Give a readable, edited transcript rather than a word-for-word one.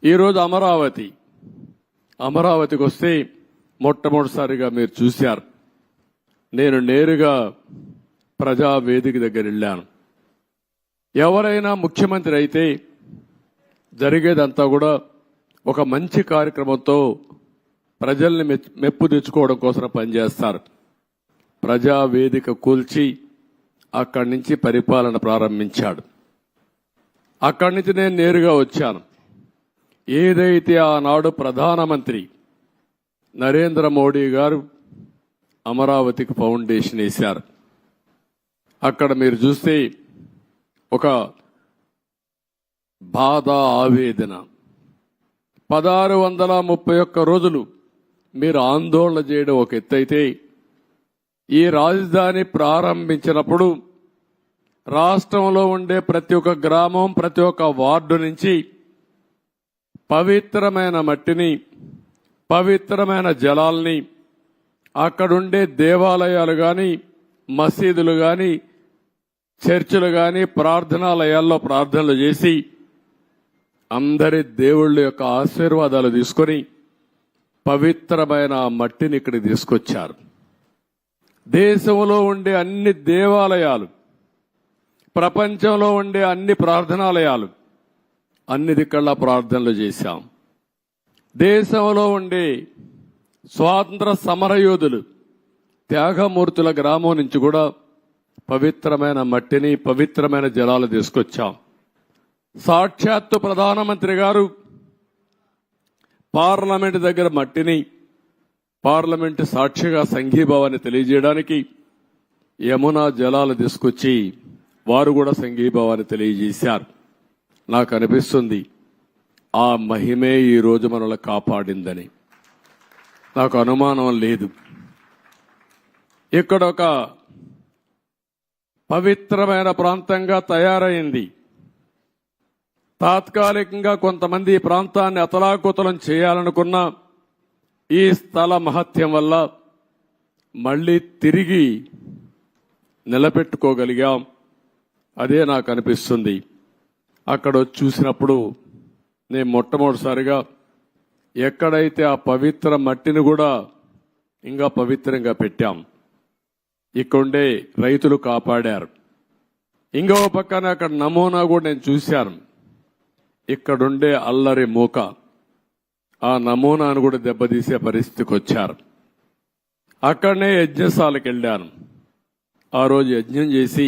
ఈరోజు అమరావతికి వస్తే మొట్టమొదటిసారిగా మీరు చూశారు. నేను నేరుగా ప్రజావేదిక దగ్గర వెళ్ళాను. ఎవరైనా ముఖ్యమంత్రి అయితే జరిగేదంతా కూడా ఒక మంచి కార్యక్రమంతో ప్రజల్ని మెప్పు తెచ్చుకోవడం కోసం పనిచేస్తారు. ప్రజావేదిక కూల్చి అక్కడి నుంచి పరిపాలన ప్రారంభించాడు. అక్కడి నుంచి నేను నేరుగా వచ్చాను. ఏదైతే ఆనాడు ప్రధానమంత్రి నరేంద్ర మోడీ గారు అమరావతికి ఫౌండేషన్ వేశారు, అక్కడ మీరు చూస్తే ఒక బాధ, ఆవేదన. 1631 రోజులు మీరు ఆందోళన చేయడం ఒక ఎత్తైతే, ఈ రాజధాని ప్రారంభించినప్పుడు రాష్ట్రంలో ఉండే ప్రతి ఒక్క గ్రామం, ప్రతి ఒక్క వార్డు నుంచి పవిత్రమైన మట్టిని, పవిత్రమైన జలాల్ని, అక్కడుండే దేవాలయాలు గాని, మసీదులు గాని, చర్చిలు గాని, ప్రార్థనాలయాల్లో ప్రార్థనలు చేసి అందరి దేవుళ్ళ యొక్క ఆశీర్వాదాలు తీసుకొని పవిత్రమైన మట్టిని ఇక్కడికి తీసుకొచ్చారు. దేశంలో ఉండే అన్ని దేవాలయాలు, ప్రపంచంలో ఉండే అన్ని ప్రార్థనాలయాలు, అన్ని దిక్కల్లా ప్రార్థనలు చేశాం. దేశంలో ఉండే స్వాతంత్ర సమరయోధులు, త్యాగమూర్తుల గ్రామం నుంచి కూడా పవిత్రమైన మట్టిని, పవిత్రమైన జలాలు తీసుకొచ్చాం. సాక్షాత్తు ప్రధానమంత్రి గారు పార్లమెంట్ దగ్గర మట్టిని, పార్లమెంటు సాక్షిగా సంఘీభావాన్ని తెలియజేయడానికి యమునా జలాలు తీసుకొచ్చి వారు కూడా సంఘీభావాన్ని తెలియజేశారు. నాకు అనిపిస్తుంది ఆ మహిమే ఈ రోజు మనల్ని కాపాడిందని. నాకు అనుమానం లేదు. ఇక్కడ ఒక పవిత్రమైన ప్రాంతంగా తయారైంది. తాత్కాలికంగా కొంతమంది ఈ ప్రాంతాన్ని అతలాకుతలం చేయాలనుకున్న ఈ స్థల మహత్యం వల్ల మళ్లీ తిరిగి నిలబెట్టుకోగలిగాం. అదే నాకు అనిపిస్తుంది. అక్కడ చూసినప్పుడు నేను మొట్టమొదటిసారిగా ఎక్కడైతే ఆ పవిత్ర మట్టిని కూడా ఇంకా పవిత్రంగా పెట్టాం, ఇక్కడుండే రైతులు కాపాడారు. ఇంకో పక్కన అక్కడ నమూనా కూడా నేను చూశాను. ఇక్కడుండే అల్లరి మూక, ఆ నమూనాను కూడా దెబ్బతీసే పరిస్థితికి వచ్చారు. అక్కడనే యజ్ఞశాలకు వెళ్ళాను. ఆ రోజు యజ్ఞం చేసి